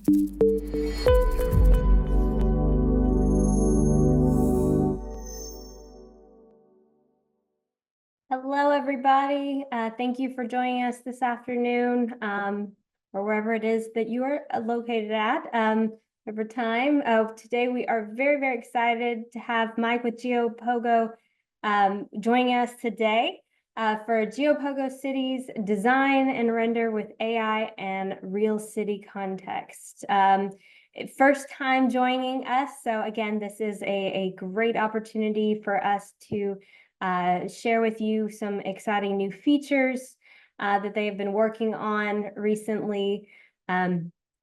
Hello, everybody. Thank you for joining us this afternoon, or wherever it is that you are located at over time. Today, we are very, very excited to have Mike with Geopogo joining us today for Geopogo Cities design and render with AI and real city context. First time joining us. So again, this is a great opportunity for us to share with you some exciting new features that they have been working on recently.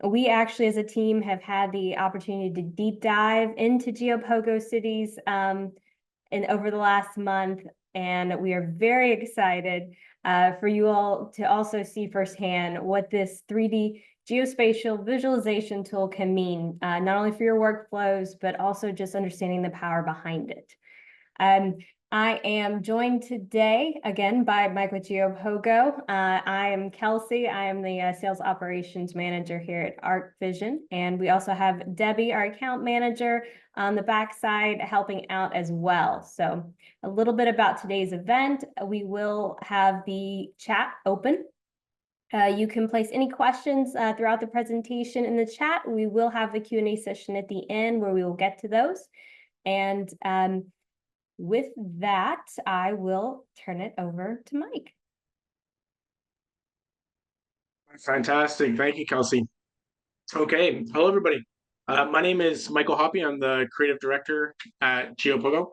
We actually, as a team, have had the opportunity to deep dive into Geopogo Cities over the last month, and we are very excited for you all to also see firsthand what this 3D geospatial visualization tool can mean, not only for your workflows, but also just understanding the power behind it. I am joined today again by Mike with Geopogo. I am Kelsey. I am the sales operations manager here at ArchVision. And we also have Debbie, our account manager, on the backside helping out as well. So a little bit about today's event. We will have the chat open. You can place any questions throughout the presentation in the chat. We will have the Q&A session at the end where we will get to those. And with that, I will turn it over to Mike. Fantastic. Thank you, Kelsey. Okay. Hello, everybody. My name is Michael Hoppe. I'm the creative director at Geopogo.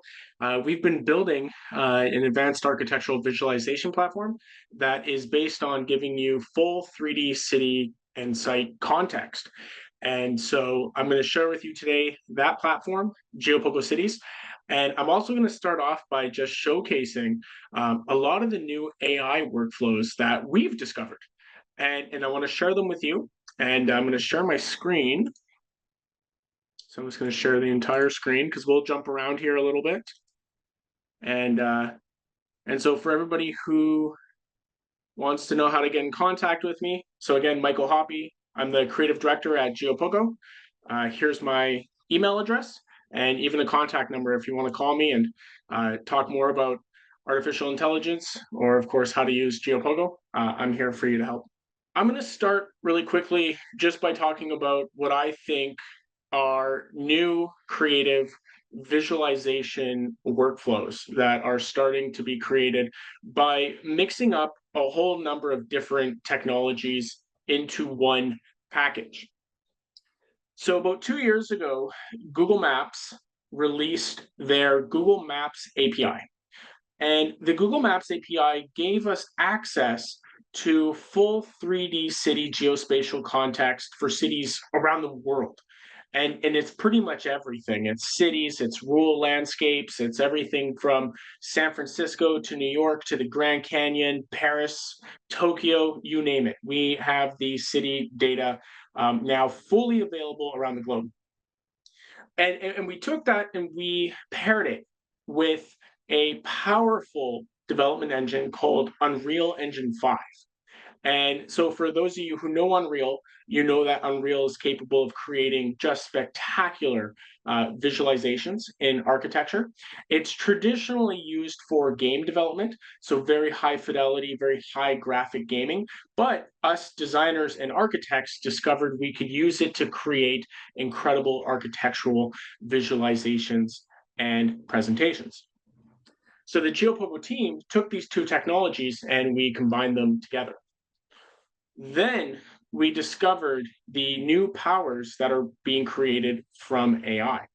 We've been building an advanced architectural visualization platform that is based on giving you full 3D city and site context. And so I'm going to share with you today that platform, Geopogo Cities. And I'm also going to start off by just showcasing a lot of the new AI workflows that we've discovered. And I want to share them with you. And I'm going to share my screen. So I'm just going to share the entire screen because we'll jump around here a little bit. And so for everybody who wants to know how to get in contact with me, so again, Michael Hoppe, I'm the creative director at Geopogo. Here's my email address and even a contact number if you want to call me and talk more about artificial intelligence or, of course, how to use Geopogo. I'm here for you to help. I'm going to start really quickly just by talking about what I think are new creative visualization workflows that are starting to be created by mixing up a whole number of different technologies into one package. So about 2 years ago, Google Maps released their Google Maps API. And the Google Maps API gave us access to full 3D city geospatial context for cities around the world. And it's pretty much everything. It's cities, it's rural landscapes, it's everything from San Francisco to New York to the Grand Canyon, Paris, Tokyo, you name it. We have the city data now fully available around the globe. And we took that and we paired it with a powerful development engine called Unreal Engine 5. And so for those of you who know Unreal, you know that Unreal is capable of creating just spectacular visualizations in architecture. It's traditionally used for game development, so very high fidelity, very high graphic gaming. But us designers and architects discovered we could use it to create incredible architectural visualizations and presentations. So the Geopogo team took these two technologies and we combined them together. Then we discovered the new powers that are being created from AI.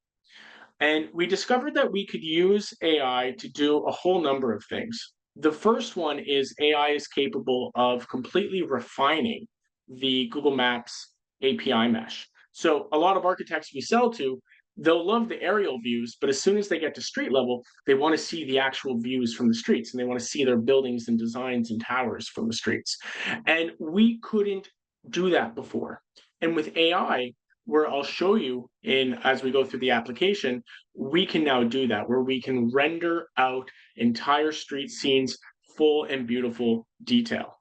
And we discovered that we could use AI to do a whole number of things. The first one is AI is capable of completely refining the Google Maps API mesh. So a lot of architects we sell to, they'll love the aerial views, but as soon as they get to street level, they want to see the actual views from the streets and they want to see their buildings and designs and towers from the streets. And we couldn't do that before. And with AI, where I'll show you as we go through the application, we can now do that, where we can render out entire street scenes, full and beautiful detail.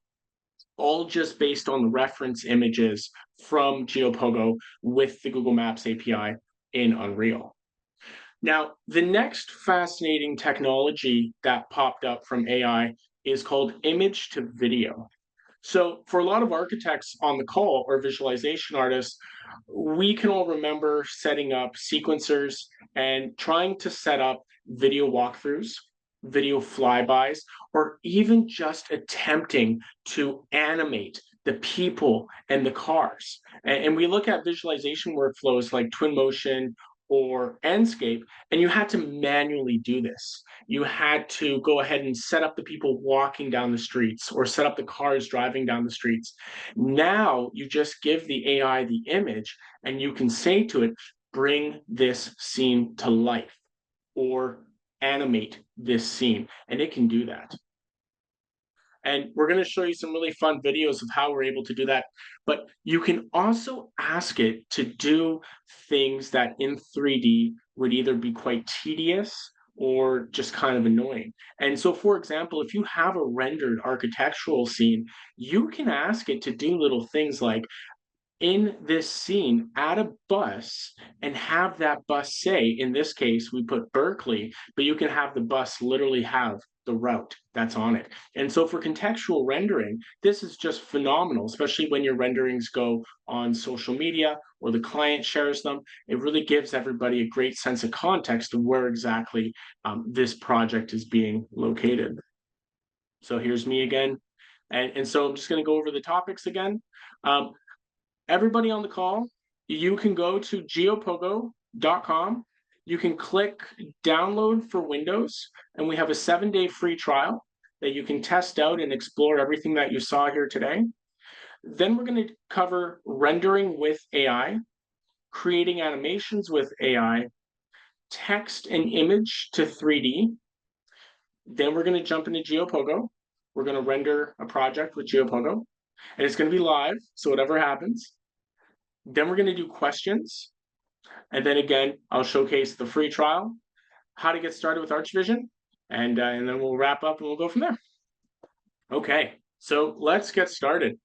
all just based on the reference images from Geopogo with the Google Maps API in Unreal. Now, the next fascinating technology that popped up from AI is called image to video. So, for a lot of architects on the call or visualization artists, we can all remember setting up sequencers and trying to set up video walkthroughs, video flybys, or even just attempting to animate the people and the cars. And we look at visualization workflows like Twinmotion or Enscape, and you had to manually do this. You had to go ahead and set up the people walking down the streets or set up the cars driving down the streets. Now you just give the AI the image and you can say to it, bring this scene to life or animate this scene. And it can do that. And we're going to show you some really fun videos of how we're able to do that. But you can also ask it to do things that in 3D would either be quite tedious or just kind of annoying. And so, for example, if you have a rendered architectural scene, you can ask it to do little things like, in this scene, add a bus and have that bus say, in this case, we put Berkeley, but you can have the bus literally have the route that's on it. And so for contextual rendering, this is just phenomenal, especially when your renderings go on social media or the client shares them. It really gives everybody a great sense of context of where exactly this project is being located. So here's me again. And so I'm just going to go over the topics again. Everybody on the call, you can go to geopogo.com. You can click download for Windows, and we have a 7-day free trial that you can test out and explore everything that you saw here today. Then we're going to cover rendering with AI, creating animations with AI, text and image to 3D. Then we're going to jump into Geopogo. We're going to render a project with Geopogo, and it's going to be live, so whatever happens. Then we're going to do questions. And then again, I'll showcase the free trial, how to get started with ArchVision, and then we'll wrap up and we'll go from there. Okay, so let's get started.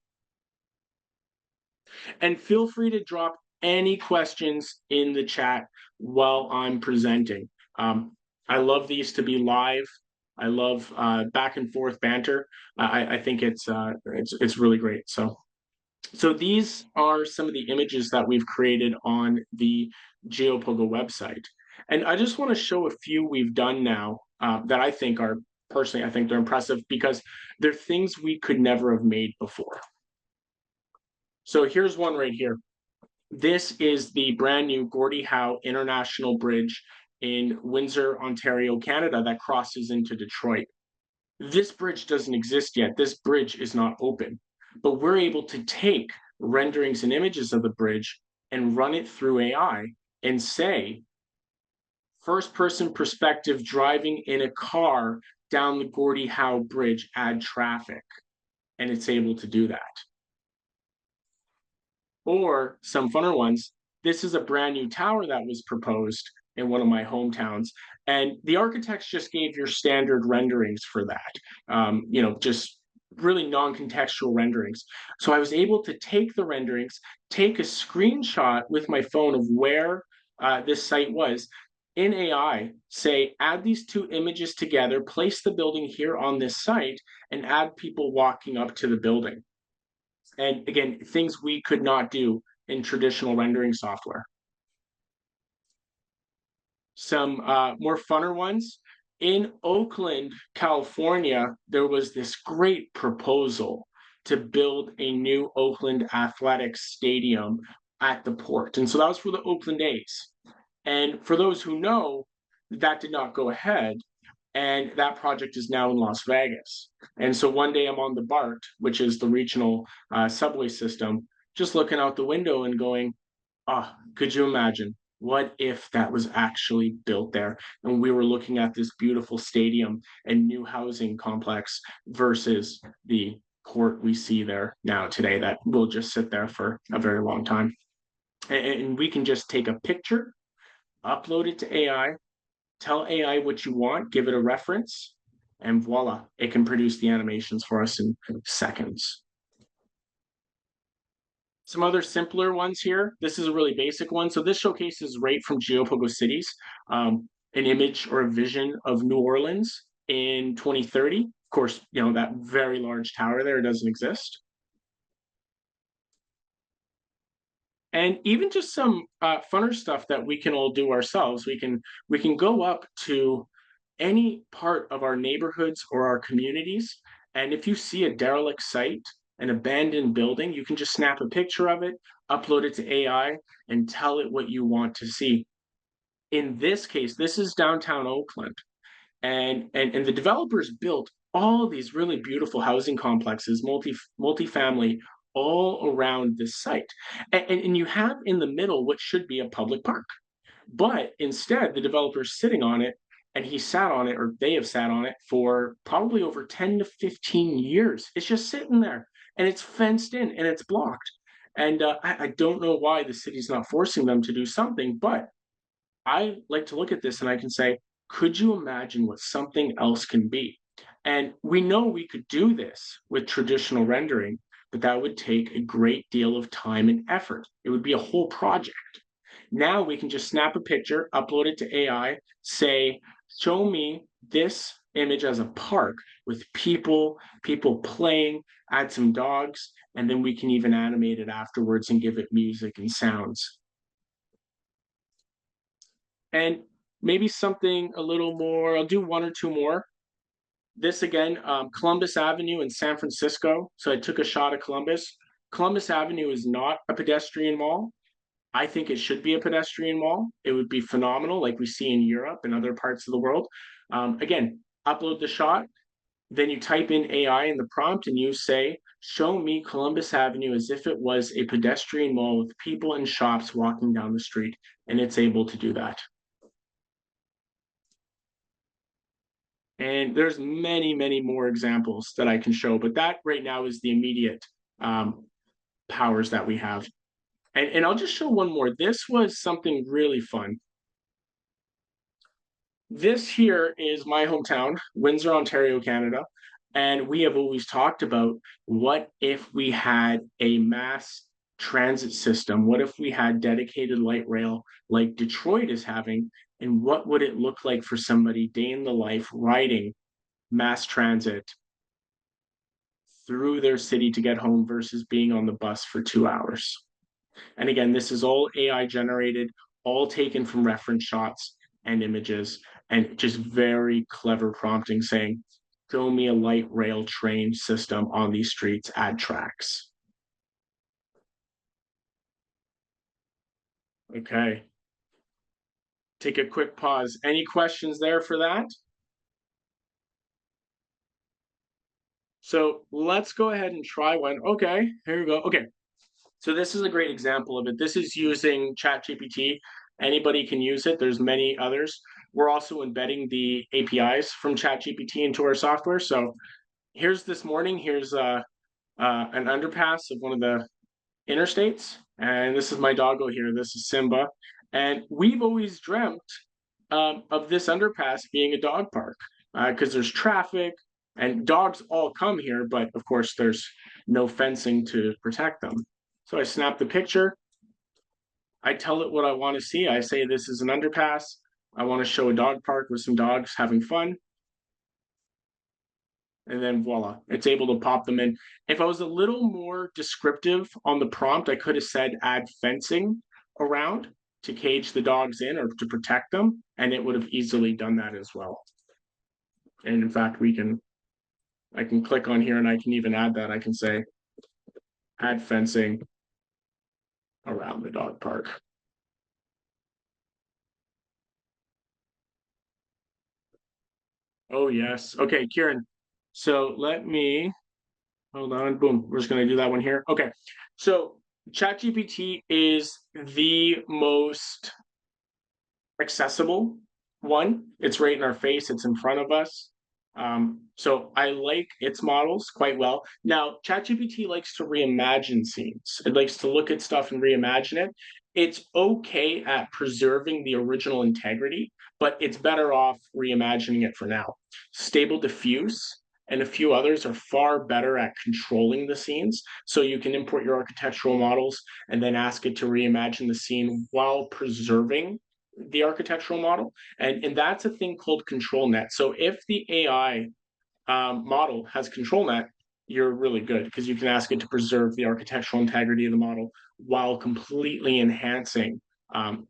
And feel free to drop any questions in the chat while I'm presenting. I love these to be live. I love back and forth banter. I think it's really great. So these are some of the images that we've created on the Geopogo website. And I just want to show a few we've done now that I think are, personally, I think they're impressive because they're things we could never have made before. So here's one right here. This is the brand new Gordie Howe International Bridge in Windsor, Ontario, Canada, that crosses into Detroit. This bridge doesn't exist yet. This bridge is not open, but we're able to take renderings and images of the bridge and run it through AI and say, first person perspective driving in a car down the Gordie Howe Bridge, add traffic. And it's able to do that. Or some funner ones, this is a brand new tower that was proposed in one of my hometowns. And the architects just gave your standard renderings for that, just really non-contextual renderings. So I was able to take the renderings, take a screenshot with my phone of where this site was, in AI, say, add these two images together, place the building here on this site, and add people walking up to the building. And again, things we could not do in traditional rendering software. Some more funner ones. In Oakland, California, there was this great proposal to build a new Oakland Athletics Stadium at the port. And so that was for the Oakland A's. And for those who know, that did not go ahead. And that project is now in Las Vegas. And so one day I'm on the BART, which is the regional subway system, just looking out the window and going, oh, could you imagine? What if that was actually built there? And we were looking at this beautiful stadium and new housing complex versus the court we see there now today that will just sit there for a very long time. And we can just take a picture, upload it to AI, tell AI what you want, give it a reference, and voila, it can produce the animations for us in seconds. Some other simpler ones here. This is a really basic one. So this showcases right from Geopogo Cities, an image or a vision of New Orleans in 2030. Of course, you know, that very large tower there doesn't exist. And even just some funner stuff that we can all do ourselves. We can go up to any part of our neighborhoods or our communities, and if you see a derelict site, an abandoned building, you can just snap a picture of it, upload it to AI, and tell it what you want to see. In this case, this is downtown Oakland, and the developers built all of these really beautiful housing complexes, multifamily, all around this site. And you have in the middle what should be a public park. But instead, the developer's sitting on it, and he sat on it, or they have sat on it for probably over 10 to 15 years. It's just sitting there, and it's fenced in and it's blocked. And I don't know why the city's not forcing them to do something, but I like to look at this and I can say, could you imagine what something else can be? And we know we could do this with traditional rendering, but that would take a great deal of time and effort. It would be a whole project. Now we can just snap a picture, upload it to AI, say, show me this image as a park with people playing, add some dogs, and then we can even animate it afterwards and give it music and sounds. And maybe something a little more, I'll do one or two more. This again, Columbus Avenue in San Francisco. So I took a shot of Columbus. Columbus Avenue is not a pedestrian mall. I think it should be a pedestrian mall. It would be phenomenal, like we see in Europe and other parts of the world. Again, upload the shot, then you type in AI in the prompt and you say, show me Columbus Avenue as if it was a pedestrian mall with people and shops walking down the street. And it's able to do that. And there's many, many more examples that I can show, but that right now is the immediate powers that we have. And I'll just show one more. This was something really fun. This here is my hometown, Windsor, Ontario, Canada. And we have always talked about what if we had a mass transit system? What if we had dedicated light rail like Detroit is having? And what would it look like for somebody day in the life riding mass transit through their city to get home versus being on the bus for 2 hours? And again, this is all AI generated, all taken from reference shots and images, and just very clever prompting saying, show me a light rail train system on these streets, add tracks. Okay. Take a quick pause. Any questions there for that? So let's go ahead and try one. Okay, here we go. Okay, so this is a great example of it. This is using ChatGPT. Anybody can use it. There's many others. We're also embedding the APIs from ChatGPT into our software. So here's this morning. Here's an underpass of one of the interstates, and this is my doggo here. This is Simba, and we've always dreamt of this underpass being a dog park because there's traffic and dogs all come here, but of course there's no fencing to protect them. So I snap the picture. I tell it what I want to see. I say this is an underpass. I want to show a dog park with some dogs having fun. And then voila, it's able to pop them in. If I was a little more descriptive on the prompt, I could have said add fencing around to cage the dogs in or to protect them, and it would have easily done that as well. And in fact, I can click on here and I can even add that. I can say add fencing around the dog park. Oh, yes. Okay, Kieran. So let me hold on. Boom. We're just going to do that one here. Okay. So ChatGPT is the most accessible one. It's right in our face, it's in front of us. So I like its models quite well. Now, ChatGPT likes to reimagine scenes. It likes to look at stuff and reimagine it. It's okay at preserving the original integrity, but it's better off reimagining it for now. Stable diffuse and a few others are far better at controlling the scenes. So you can import your architectural models and then ask it to reimagine the scene while preserving the architectural model. And that's a thing called control net. So if the AI model has control net, you're really good because you can ask it to preserve the architectural integrity of the model while completely enhancing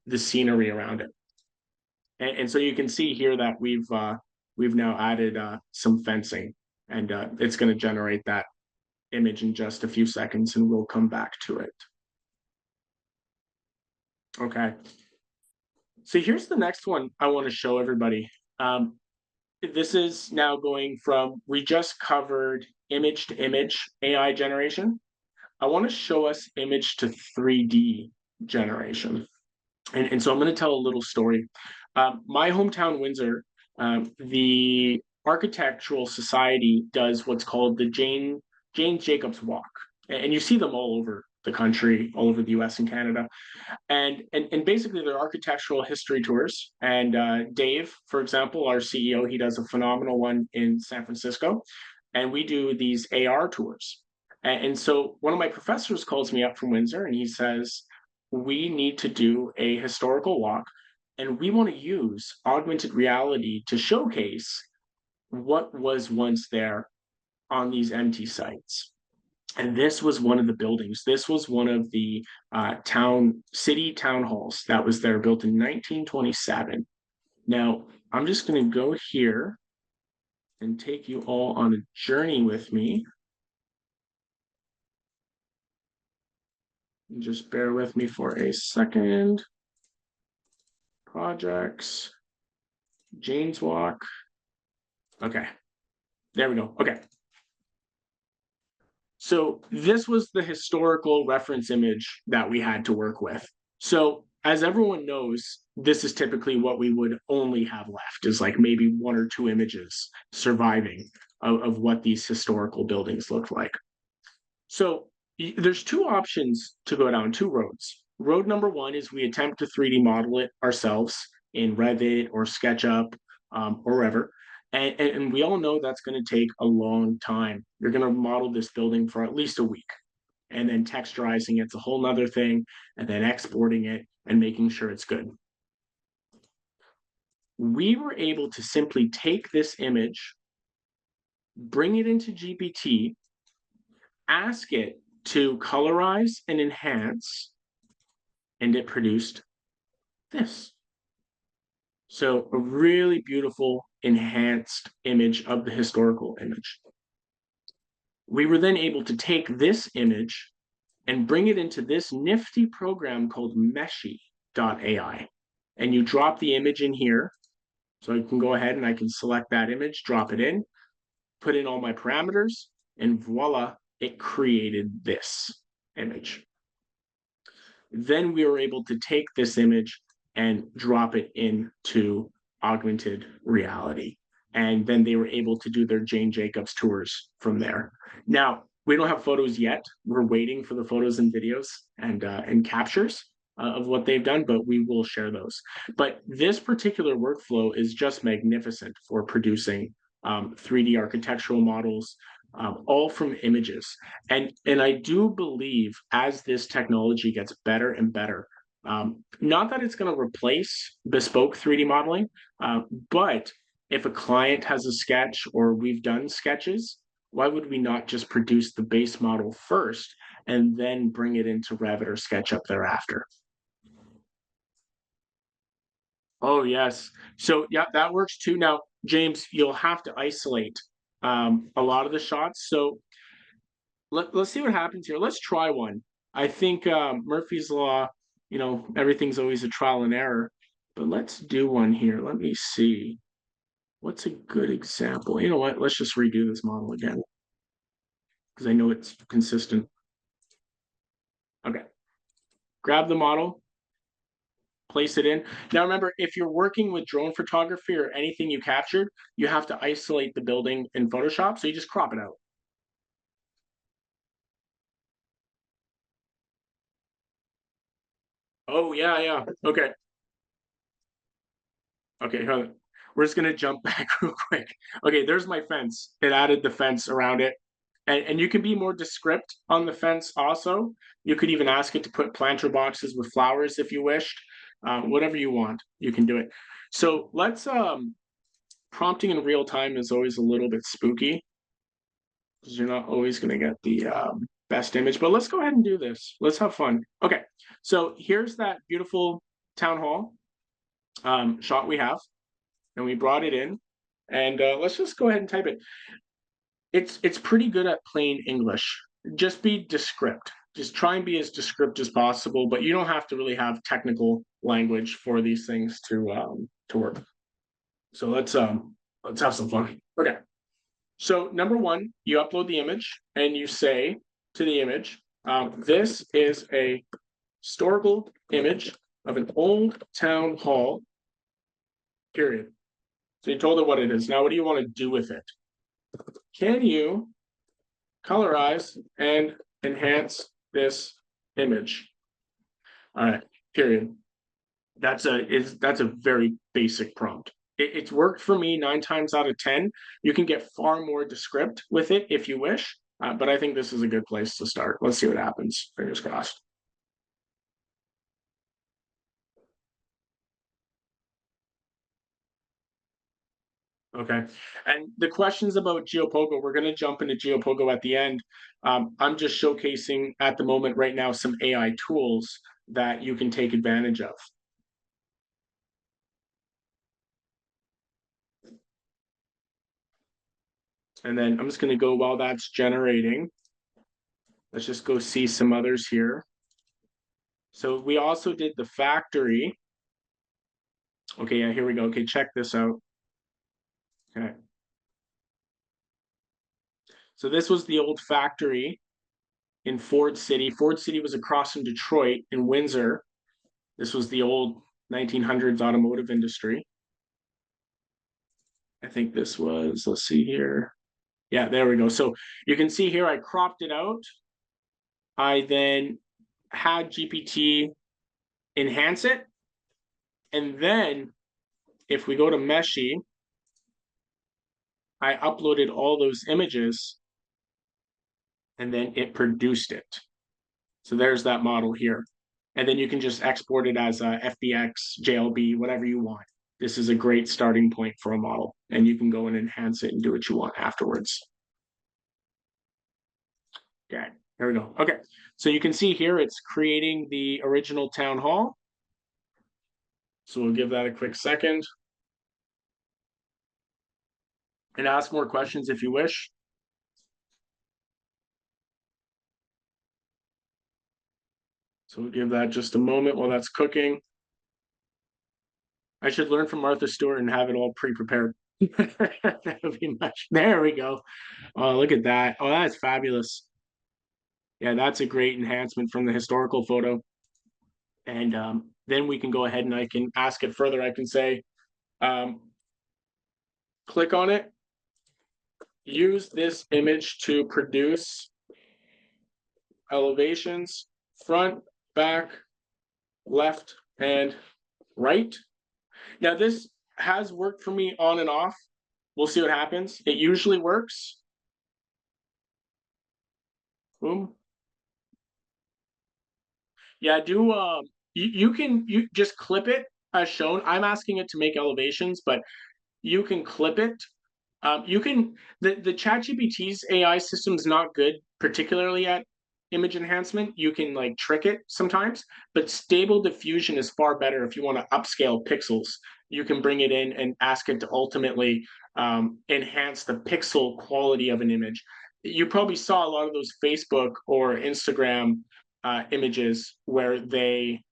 the scenery around it. And so you can see here that we've now added some fencing, and it's going to generate that image in just a few seconds, and we'll come back to it. Okay. So here's the next one I want to show everybody. This is now going from, we just covered image to image AI generation. I want to show us image to 3D generation. And so I'm going to tell a little story. My hometown, Windsor, the Architectural Society does what's called the Jane Jacobs Walk. And you see them all over the country, all over the US and Canada. And basically they're architectural history tours. And Dave, for example, our CEO, he does a phenomenal one in San Francisco. And we do these AR tours. And so one of my professors calls me up from Windsor and he says, we need to do a historical walk and we want to use augmented reality to showcase what was once there on these empty sites. And this was one of the buildings. This was one of the city town halls that was there, built in 1927. Now, I'm just going to go here and take you all on a journey with me. And just bear with me for a second. Projects, Jane's Walk. Okay, there we go. Okay. So this was the historical reference image that we had to work with. So as everyone knows, this is typically what we would only have left, is like maybe one or two images surviving of what these historical buildings look like. So there's two options to go down, two roads. Road number one is we attempt to 3D model it ourselves in Revit or SketchUp or wherever. And we all know that's going to take a long time. You're going to model this building for at least a week, and then texturizing it's a whole nother thing, and then exporting it and making sure it's good. We were able to simply take this image, bring it into GPT, ask it to colorize and enhance, and it produced this. So a really beautiful enhanced image of the historical image. We were then able to take this image and bring it into this nifty program called Meshy.ai. And you drop the image in here. So I can go ahead and I can select that image, drop it in, put in all my parameters, and voila, it created this image. Then we were able to take this image and drop it into augmented reality. And then they were able to do their Jane Jacobs tours from there. Now, we don't have photos yet. We're waiting for the photos and videos and captures of what they've done, but we will share those. But this particular workflow is just magnificent for producing 3D architectural models, all from images. And I do believe as this technology gets better and better, not that it's going to replace bespoke 3D modeling, but if a client has a sketch or we've done sketches, why would we not just produce the base model first and then bring it into Revit or SketchUp thereafter? Oh, yes. So yeah, that works too. Now, James, you'll have to isolate a lot of the shots. So let's see what happens here. Let's try one. I think Murphy's Law, everything's always a trial and error, but let's do one here. Let me see. What's a good example? You know what? Let's just redo this model again because I know it's consistent. Okay. Grab the model, place it in. Now remember, if you're working with drone photography or anything you captured, you have to isolate the building in Photoshop, so you just crop it out. Oh, yeah. Okay. Okay, we're just gonna jump back real quick. Okay, there's my fence. It added the fence around it. And you can be more descript on the fence also. You could even ask it to put planter boxes with flowers if you wished. Whatever you want, you can do it. So let's prompting in real time is always a little bit spooky because you're not always going to get the best image. But let's go ahead and do this. Let's have fun. Okay, so here's that beautiful town hall shot we have, and we brought it in. And let's just go ahead and type it. It's pretty good at plain English. Just be descript. Just try and be as descript as possible, but you don't have to really have technical language for these things to work. So let's have some fun. Okay. So number one, you upload the image and you say to the image, this is a historical image of an old town hall, period. So you told it what it is. Now, what do you want to do with it? Can you colorize and enhance this image? All right, period. That's a very basic prompt. It's worked for me 9 times out of 10. You can get far more descript with it if you wish, but I think this is a good place to start. Let's see what happens. Fingers crossed. Okay. And the questions about Geopogo, we're going to jump into Geopogo at the end. I'm just showcasing at the moment right now some AI tools that you can take advantage of. And then I'm just going to go while that's generating. Let's just go see some others here. So we also did the factory. Okay, yeah, here we go. Okay, check this out. Okay. So this was the old factory in Ford City. Ford City was across from Detroit in Windsor. This was the old 1900s automotive industry. I think this was, let's see here. Yeah, there we go. So you can see here, I cropped it out. I then had GPT enhance it. And then if we go to Meshy, I uploaded all those images and then it produced it. So there's that model here. And then you can just export it as a FBX, JLB, whatever you want. This is a great starting point for a model, and you can go and enhance it and do what you want afterwards. Okay, there we go. Okay, so you can see here it's creating the original town hall. So we'll give that a quick second. And ask more questions if you wish. So we'll give that just a moment while that's cooking. I should learn from Martha Stewart and have it all pre-prepared. That would be much. There we go. Oh, look at that. Oh, that's fabulous. Yeah, that's a great enhancement from the historical photo. And then we can go ahead and I can ask it further. I can say, click on it. Use this image to produce elevations, front, back, left, and right. Now, this has worked for me on and off. We'll see what happens. It usually works. Boom. Yeah, do you can just clip it as shown. I'm asking it to make elevations, but you can clip it. You can the ChatGPT's AI system is not good, particularly at image enhancement. You can like trick it sometimes, but stable diffusion is far better if you want to upscale pixels. You can bring it in and ask it to ultimately enhance the pixel quality of an image. You probably saw a lot of those Facebook or Instagram images where they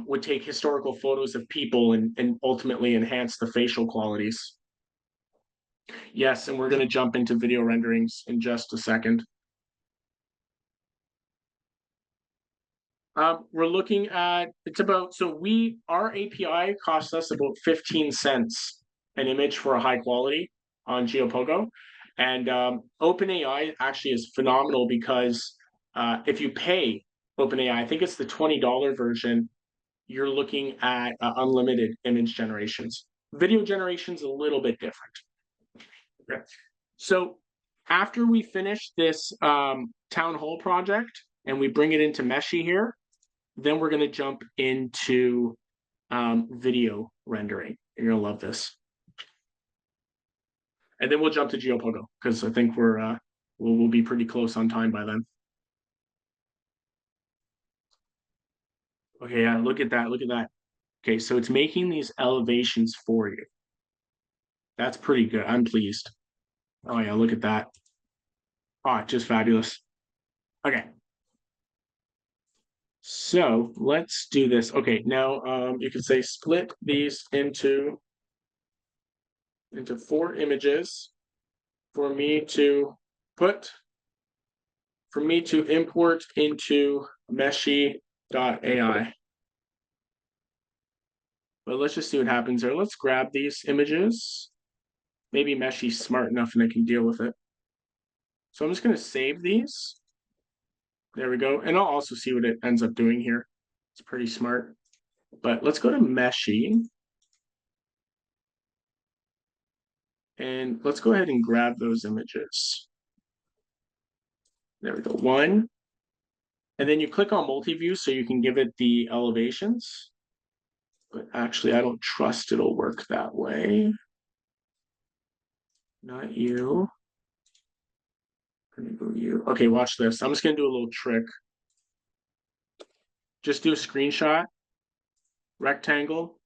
would take historical photos of people and ultimately enhance the facial qualities. Yes, and we're going to jump into video renderings in just a second. We're looking at, it's about, so our API costs us about 15 cents an image for a high quality on Geopogo. And OpenAI actually is phenomenal because if you pay OpenAI, I think it's the $20 version, you're looking at unlimited image generations. Video generation's a little bit different. Okay. So after we finish this town hall project and we bring it into Meshy here, then we're going to jump into video rendering. You're going to love this. And then we'll jump to Geopogo because I think we'll be pretty close on time by then. Okay, yeah, look at that. Look at that. Okay, so it's making these elevations for you. That's pretty good. I'm pleased. Oh yeah, look at that. Oh, just fabulous. Okay. So let's do this. Okay, now you can say split these into 4 images for me to import into meshy.ai. But let's just see what happens there. Let's grab these images. Maybe Meshy's smart enough and I can deal with it. So I'm just going to save these. There we go. And I'll also see what it ends up doing here. It's pretty smart. But let's go to Meshy. And let's go ahead and grab those images. There we go. 1. And then you click on multi-view so you can give it the elevations. But actually, I don't trust it'll work that way. Not you. Gonna go you. Okay, watch this. I'm just gonna do a little trick. Just do a screenshot, rectangle,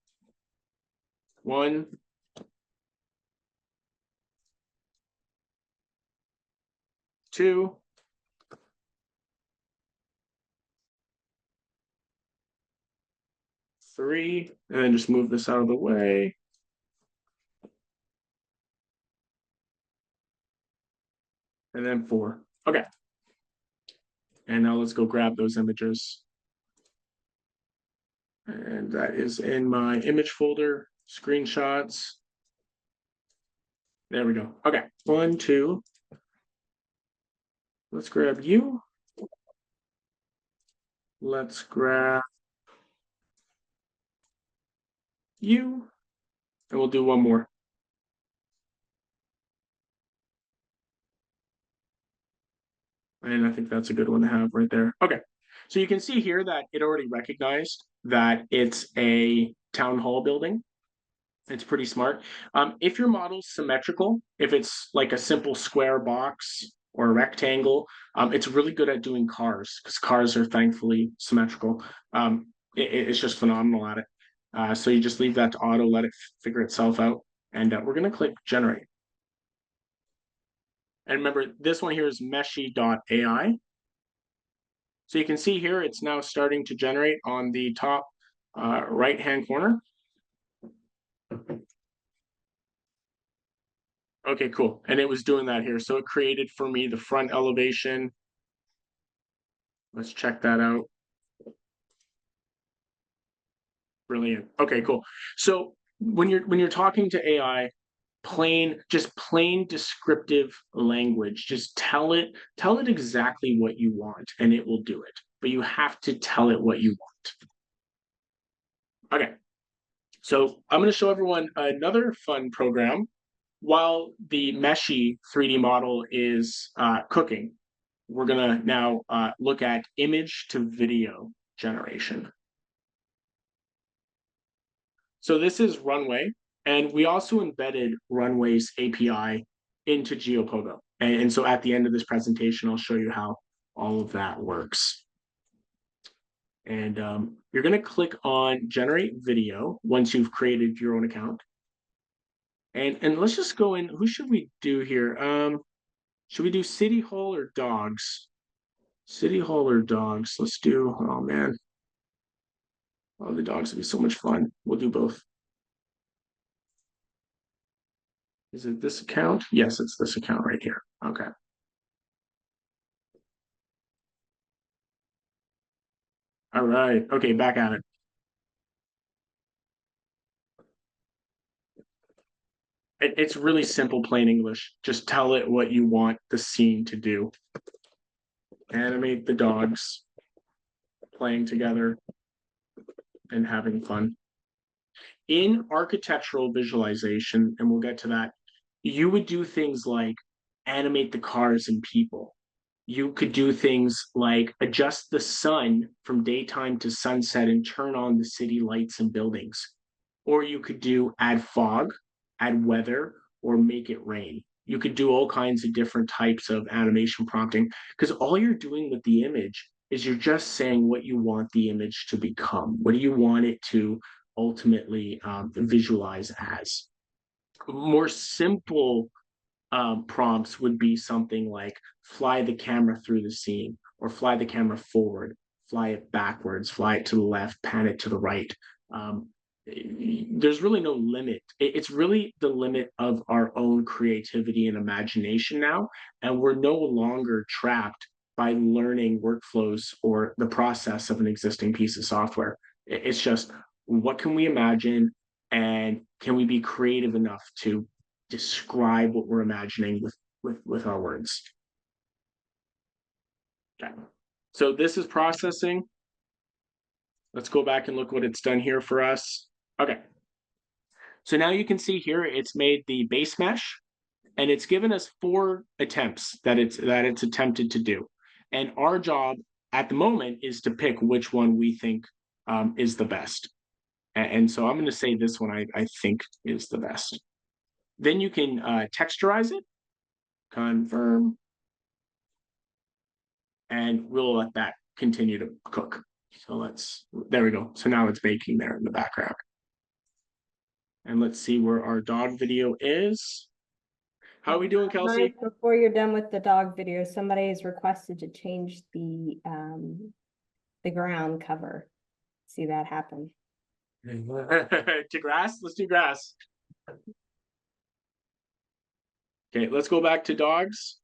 1, 2, 3, and then just move this out of the way. And then 4. Okay. And now let's go grab those images. And that is in my image folder, screenshots. There we go. Okay, 1, 2. Let's grab you. Let's grab you. And we'll do one more. And I think that's a good one to have right there. Okay. So you can see here that it already recognized that it's a town hall building. It's pretty smart. If your model's symmetrical, if it's like a simple square box or a rectangle, it's really good at doing cars because cars are thankfully symmetrical. It's just phenomenal at it. So you just leave that to auto, let it figure itself out. And we're going to click generate. And remember, this one here is meshy.ai. So you can see here, it's now starting to generate on the top right-hand corner. Okay, cool. And it was doing that here. So it created for me the front elevation. Let's check that out. Brilliant. Okay, cool. So when you're talking to AI, plain descriptive language, just tell it exactly what you want and it will do it. But you have to tell it what you want. Okay. So I'm going to show everyone another fun program while the Meshy 3D model is cooking. We're going to now look at image to video generation. So this is Runway, and we also embedded Runway's API into Geopogo. And so at the end of this presentation, I'll show you how all of that works. And you're going to click on Generate Video once you've created your own account. And let's just go in. Who should we do here? Should we do City Hall or Dogs? City Hall or Dogs? Let's do, oh man. Oh, the dogs would be so much fun. We'll do both. Is it this account? Yes, it's this account right here. Okay. All right. Okay, back at it. It's really simple, plain English. Just tell it what you want the scene to do. Animate the dogs playing together and having fun. in architectural visualization, and we'll get to that, you would do things like animate the cars and people. You could do things like adjust the sun from daytime to sunset and turn on the city lights and buildings. Or you could do add fog, add weather, or make it rain. You could do all kinds of different types of animation prompting because all you're doing with the image is you're just saying what you want the image to become. What do you want it to ultimately visualize as? More simple prompts would be something like fly the camera through the scene or fly the camera forward, fly it backwards, fly it to the left, pan it to the right. Um, there's really no limit. It's really the limit of our own creativity and imagination now. And we're no longer trapped by learning workflows or the process of an existing piece of software. It's just what can we imagine and can we be creative enough to describe what we're imagining with our words. Okay. So this is processing. Let's go back and look what it's done here for us. Okay. So now you can see here it's made the base mesh and it's given us 4 attempts that it's attempted to do. And our job at the moment is to pick which one we think is the best. And so I'm going to say this one I think is the best. Then you can texturize it, confirm, and we'll let that continue to cook. So there we go. So now it's baking there in the background. And let's see where our dog video is. How are we doing, Kelsey? Mike, before you're done with the dog video, somebody has requested to change the ground cover. See that happen. To grass? Let's do grass. Okay, let's go back to dogs.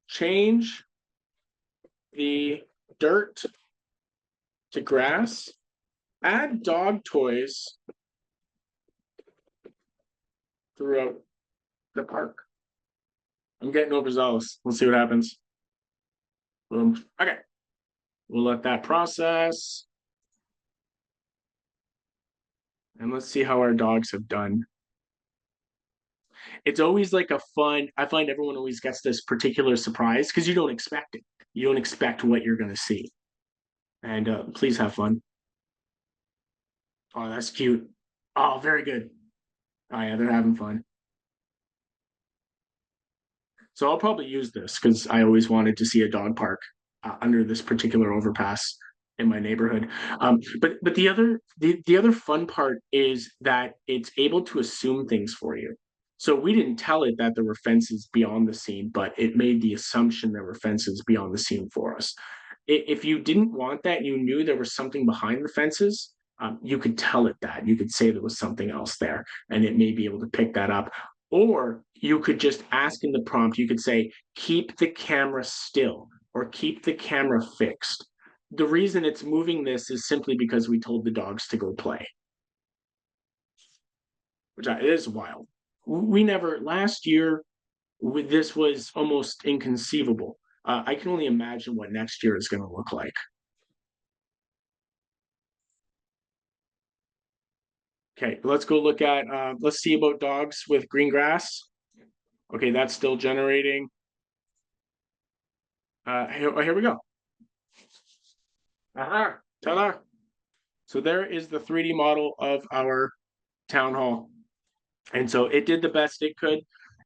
Change the dirt to grass. Add dog toys throughout the park. I'm getting overzealous. We'll see what happens. Boom. Okay. We'll let that process. And let's see how our dogs have done. It's always like I find everyone always gets this particular surprise because you don't expect it. You don't expect what you're going to see. And please have fun. Oh, that's cute. Oh, very good. Oh, yeah, they're having fun. So I'll probably use this because I always wanted to see a dog park under this particular overpass in my neighborhood. But the other fun part is that it's able to assume things for you. So we didn't tell it that there were fences beyond the scene, but it made the assumption there were fences beyond the scene for us. If you didn't want that, you knew there was something behind the fences. You could tell it that. You could say there was something else there, and it may be able to pick that up. Or you could just ask in the prompt, you could say, keep the camera still or keep the camera fixed. The reason it's moving this is simply because we told the dogs to go play. It is wild. We never, last year, this was almost inconceivable. I can only imagine what next year is going to look like. Okay, let's go look at, let's see about dogs with green grass. Okay, that's still generating. Here we go. Aha, ta-da. So there is the 3D model of our town hall. And so it did the best it could.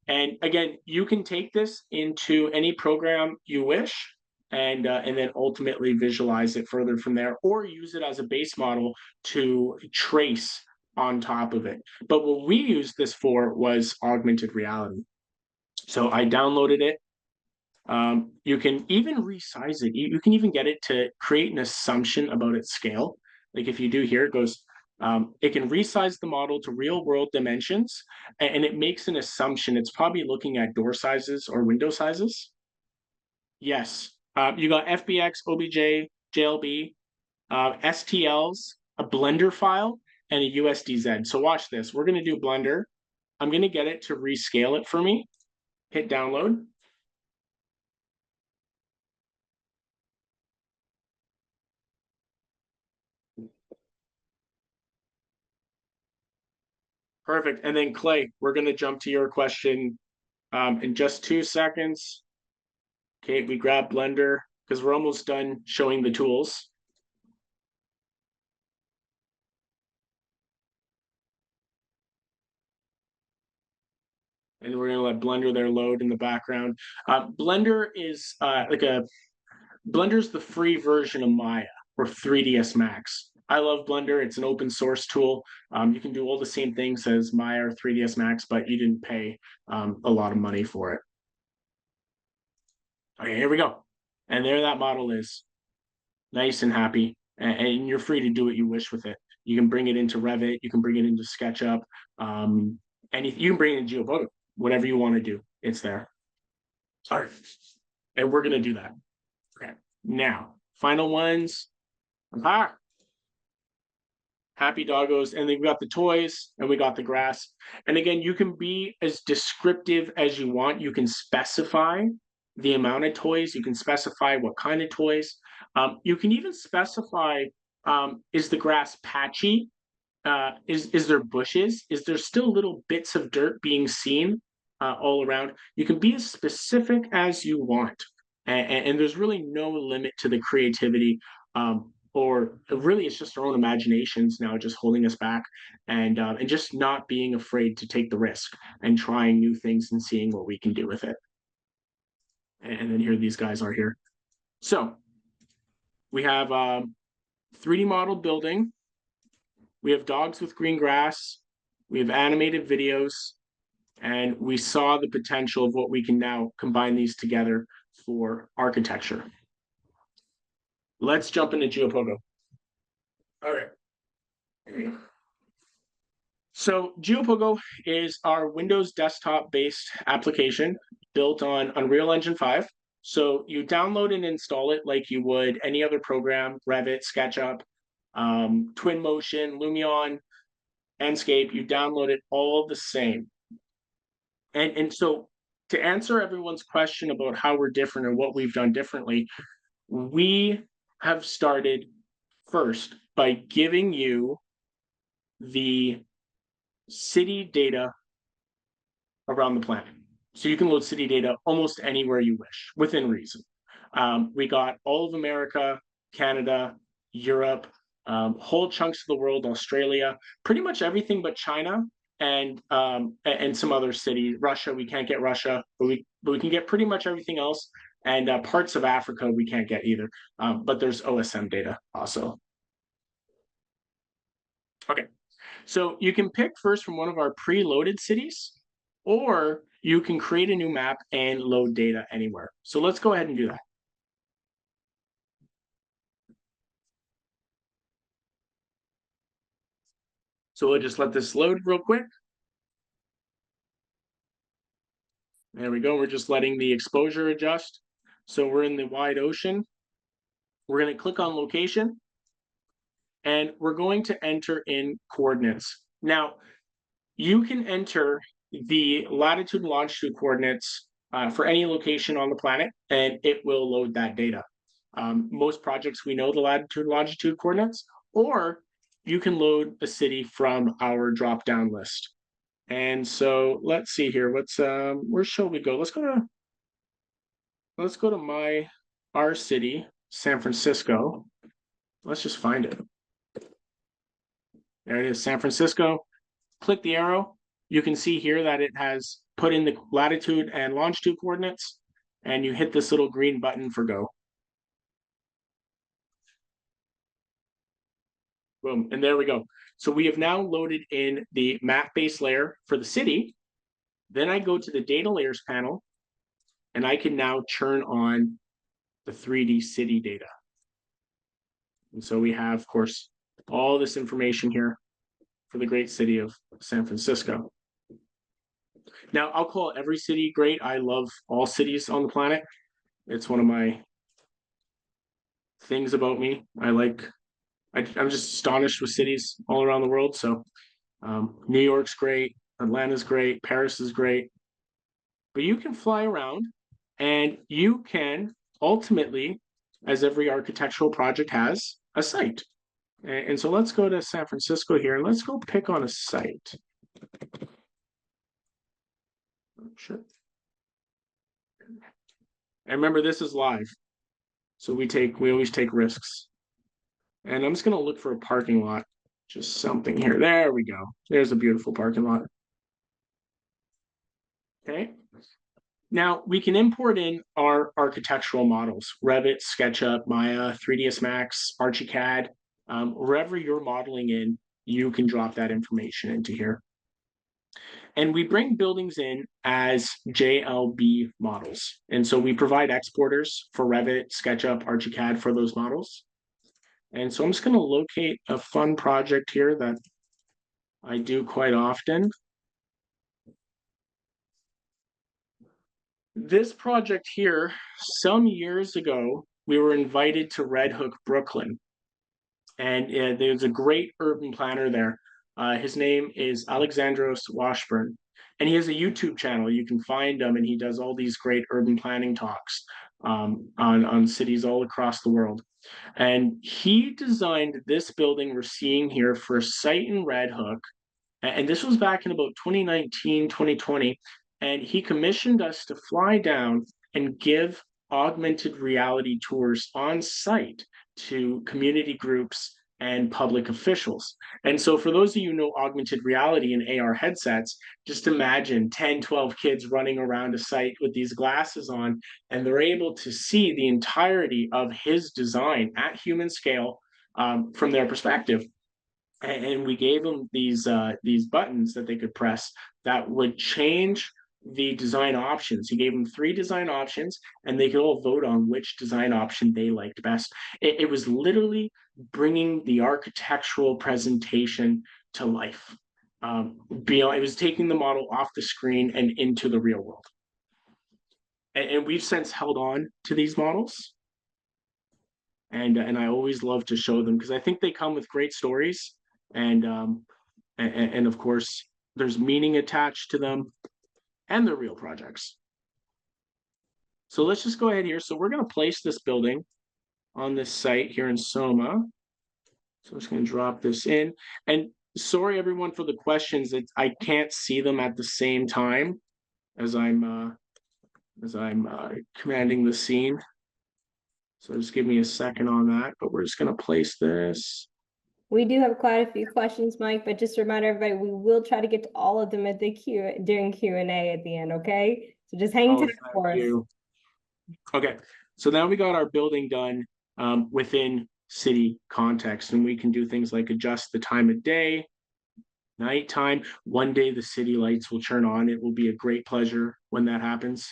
And again, you can take this into any program you wish and then ultimately visualize it further from there or use it as a base model to trace on top of it. But what we used this for was augmented reality. So I downloaded it. You can even resize it. You can even get it to create an assumption about its scale. Like if you do here, it goes, it can resize the model to real world dimensions, and it makes an assumption. It's probably looking at door sizes or window sizes. Yes. You got FBX, OBJ, JLB, STLs, a Blender file, and a USDZ. So watch this. We're going to do Blender. I'm going to get it to rescale it for me. Hit download. Perfect. And then Clay, we're going to jump to your question in just 2 seconds. Okay, we grab Blender because we're almost done showing the tools. And we're going to let Blender there load in the background. Blender is Blender's the free version of Maya or 3ds Max. I love Blender. It's an open source tool. You can do all the same things as Maya or 3ds Max, but you didn't pay a lot of money for it. Okay, here we go. And there that model is, nice and happy. And you're free to do what you wish with it. You can bring it into Revit. You can bring it into SketchUp. You can bring it in Geopogo. Whatever you want to do, it's there. All right. And we're going to do that. Okay. Now, final ones. Happy doggos. And then we got the toys and we got the grass. And again, you can be as descriptive as you want. You can specify the amount of toys. You can specify what kind of toys. You can even specify, is the grass patchy? Is there bushes? Is there still little bits of dirt being seen all around? You can be as specific as you want. And there's really no limit to the creativity, or really it's just our own imaginations now just holding us back, and just not being afraid to take the risk and trying new things and seeing what we can do with it. And then here these guys are here. So we have 3D model building. We have dogs with green grass. We have animated videos. And we saw the potential of what we can now combine these together for architecture. Let's jump into Geopogo. All right. So Geopogo is our Windows desktop-based application built on Unreal Engine 5. So you download and install it like you would any other program, Revit, SketchUp, Twinmotion, Lumion, Enscape. You download it all the same. And so to answer everyone's question about how we're different and what we've done differently, we have started first by giving you the city data around the planet. So you can load city data almost anywhere you wish, within reason. We got all of America, Canada, Europe, whole chunks of the world, Australia, pretty much everything but China and some other cities. Russia, we can't get Russia, but we can get pretty much everything else. And parts of Africa we can't get either. But there's OSM data also. Okay, so you can pick first from one of our preloaded cities, or you can create a new map and load data anywhere. So let's go ahead and do that. So we'll just let this load real quick. There we go. We're just letting the exposure adjust. So we're in the wide ocean. We're going to click on location, and we're going to enter in coordinates. Now, you can enter the latitude and longitude coordinates for any location on the planet, and it will load that data. Most projects, we know the latitude and longitude coordinates, or you can load a city from our drop-down list. And so let's see here. Where shall we go? Let's go to our city, San Francisco. Let's just find it. There it is, San Francisco. Click the arrow. You can see here that it has put in the latitude and longitude coordinates, and you hit this little green button for go. Boom, and there we go. So we have now loaded in the map-based layer for the city. Then I go to the data layers panel, and I can now turn on the 3D city data. And so we have, of course, all this information here for the great city of San Francisco. Now, I'll call every city great. I love all cities on the planet. It's one of my things about me. I'm just astonished with cities all around the world. So New York's great, Atlanta's great, Paris is great. But you can fly around, and you can ultimately, as every architectural project has, a site. And so let's go to San Francisco here, and let's go pick on a site. Sure. And remember, this is live, so we always take risks. And I'm just gonna look for a parking lot, just something here. There we go. There's a beautiful parking lot. Okay. Now we can import in our architectural models: Revit, SketchUp, Maya, 3ds Max, ArchiCAD. Wherever you're modeling in, you can drop that information into here. And we bring buildings in as JLB models. And so we provide exporters for Revit, SketchUp, ArchiCAD for those models. And so I'm just going to locate a fun project here that I do quite often. This project here, some years ago, we were invited to Red Hook, Brooklyn. And there's a great urban planner there. His name is Alexandros Washburn, and he has a YouTube channel. You can find him, and he does all these great urban planning talks on cities all across the world. And he designed this building we're seeing here for a site in Red Hook. And this was back in about 2019, 2020. And he commissioned us to fly down and give augmented reality tours on site to community groups and public officials. And so for those of you who know augmented reality and AR headsets, just imagine 10, 12 kids running around a site with these glasses on, and they're able to see the entirety of his design at human scale from their perspective. And we gave them these buttons that they could press that would change the design options. He gave them 3 design options, and they could all vote on which design option they liked best. It was literally bringing the architectural presentation to life. It was taking the model off the screen and into the real world. And we've since held on to these models. And I always love to show them because I think they come with great stories. And of course, there's meaning attached to them, and they're real projects. So let's just go ahead here. So we're going to place this building on this site here in Soma. So I'm just going to drop this in. And sorry, everyone, for the questions. I can't see them at the same time as I'm commanding the scene. So just give me a second on that. But we're just going to place this. We do have quite a few questions, Mike, but just to remind everybody, we will try to get to all of them at the during Q&A at the end, okay? So just hang tight for us. Okay, so now we got our building done within city context, and we can do things like adjust the time of day, nighttime. One day the city lights will turn on. It will be a great pleasure when that happens.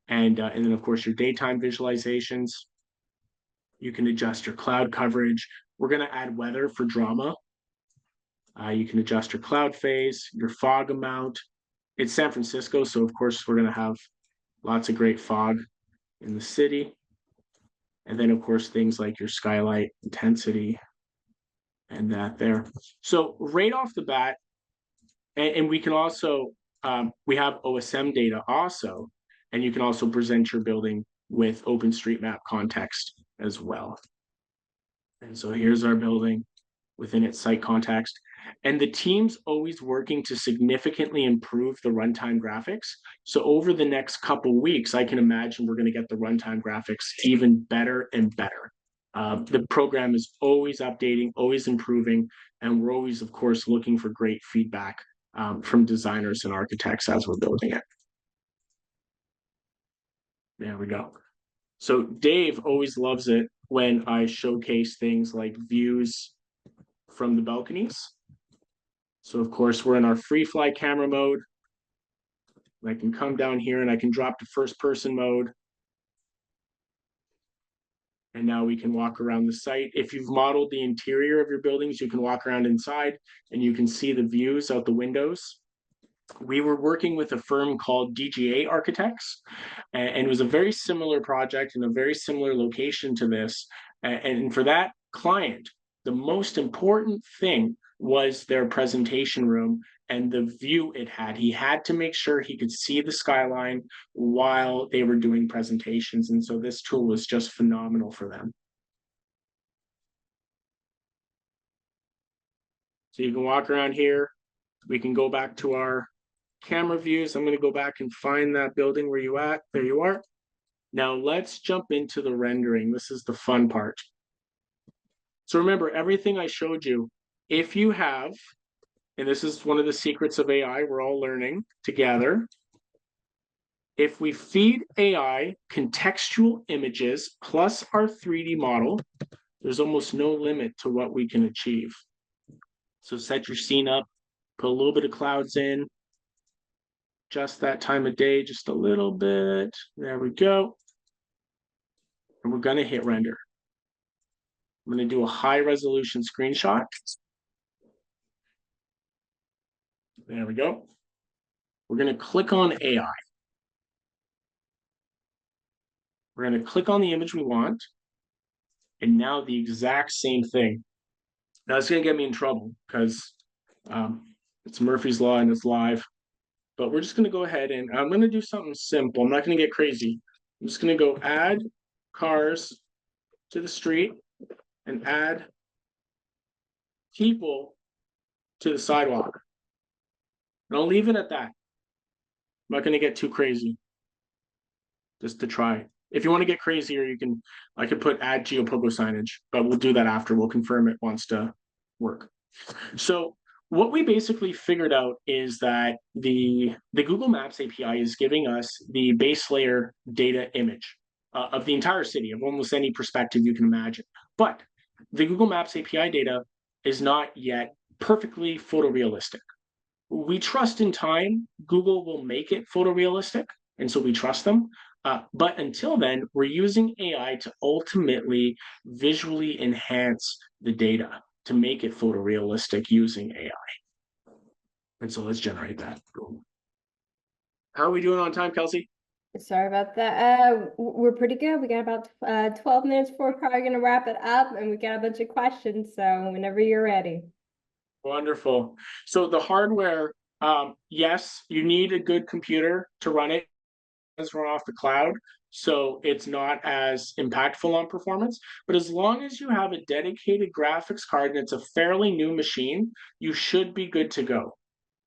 And then, of course, your daytime visualizations. You can adjust your cloud coverage. We're going to add weather for drama. You can adjust your cloud phase, your fog amount. It's San Francisco, so of course we're going to have lots of great fog in the city. And then, of course, things like your skylight intensity and that there. So right off the bat, and we can also, we have OSM data also, and you can also present your building with OpenStreetMap context as well. And so here's our building within its site context. And the team's always working to significantly improve the runtime graphics. So over the next couple weeks, I can imagine we're going to get the runtime graphics even better and better. The program is always updating, always improving, and we're always, of course, looking for great feedback from designers and architects as we're building it. There we go. So Dave always loves it when I showcase things like views from the balconies. So of course, we're in our free fly camera mode. I can come down here and I can drop to first person mode. And now we can walk around the site. If you've modeled the interior of your buildings, you can walk around inside and you can see the views out the windows. We were working with a firm called DGA Architects, and it was a very similar project in a very similar location to this. And for that client, the most important thing was their presentation room and the view it had. He had to make sure he could see the skyline while they were doing presentations. And so this tool was just phenomenal for them. So you can walk around here, We can go back to our camera views. I'm going to go back and find that building where you at. There you are. Now let's jump into the rendering. This is the fun part. So remember, everything I showed you, if you have, and this is one of the secrets of AI, we're all learning together. If we feed AI contextual images plus our 3D model, there's almost no limit to what we can achieve. So set your scene up, put a little bit of clouds in, just that time of day, just a little bit. There we go. And we're going to hit render. I'm going to do a high resolution screenshot. There we go. We're going to click on AI. We're going to click on the image we want. And now the exact same thing. Now it's going to get me in trouble because it's Murphy's Law and it's live. But we're just going to go ahead and I'm going to do something simple. I'm not going to get crazy. I'm just going to go add cars to the street and add people to the sidewalk. And I'll leave it at that. I'm not going to get too crazy. Just to try. If you want to get crazier, I could put add Geopogo signage, but we'll do that after. We'll confirm it wants to work. So what we basically figured out is that the Google Maps API is giving us the base layer data image of the entire city, of almost any perspective you can imagine. But the Google Maps API data is not yet perfectly photorealistic. We trust in time, Google will make it photorealistic, and so we trust them. But until then, we're using AI to ultimately visually enhance the data to make it photorealistic using AI. And so let's generate that. How are we doing on time, Kelsey? Sorry about that. We're pretty good. We got about 12 minutes before we're probably going to wrap it up, and we got a bunch of questions. So whenever you're ready. Wonderful. So the hardware, yes, you need a good computer to run it. It's run off the cloud, so it's not as impactful on performance. But as long as you have a dedicated graphics card and it's a fairly new machine, you should be good to go.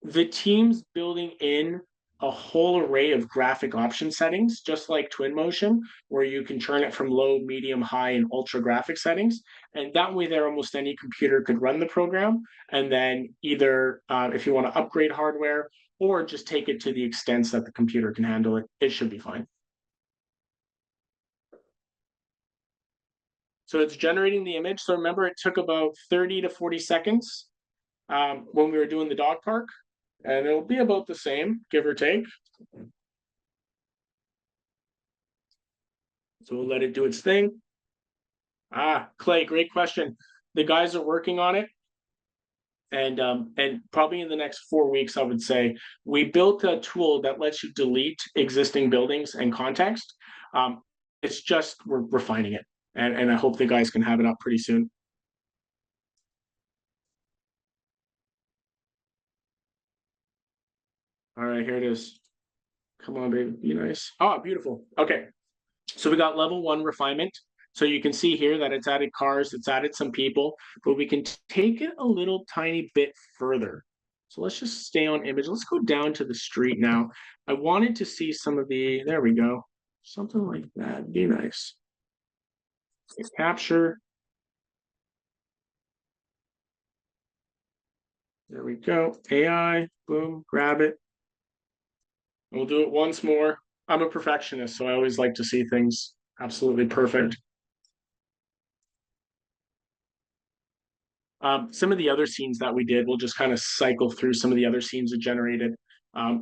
The team's building in a whole array of graphic option settings, just like Twinmotion, where you can turn it from low, medium, high, and ultra graphic settings. And that way there, almost any computer could run the program. And then either if you want to upgrade hardware or just take it to the extent that the computer can handle it, it should be fine. So it's generating the image. So remember, it took about 30 to 40 seconds when we were doing the dog park. And it'll be about the same, give or take. So we'll let it do its thing. Clay, great question. The guys are working on it. And probably in the next 4 weeks, I would say, we built a tool that lets you delete existing buildings and context. It's just, we're refining it. And I hope the guys can have it up pretty soon. All right, here it is. Come on, baby, be nice. Oh, beautiful. Okay, so we got level 1 refinement. So you can see here that it's added cars, it's added some people, but we can take it a little tiny bit further. So let's just stay on image. Let's go down to the street now. I wanted to see some of the, there we go. Something like that, be nice. Capture. There we go, AI, boom, grab it. And we'll do it once more. I'm a perfectionist, so I always like to see things absolutely perfect. Some of the other scenes that we did, we'll just kind of cycle through some of the other scenes it generated.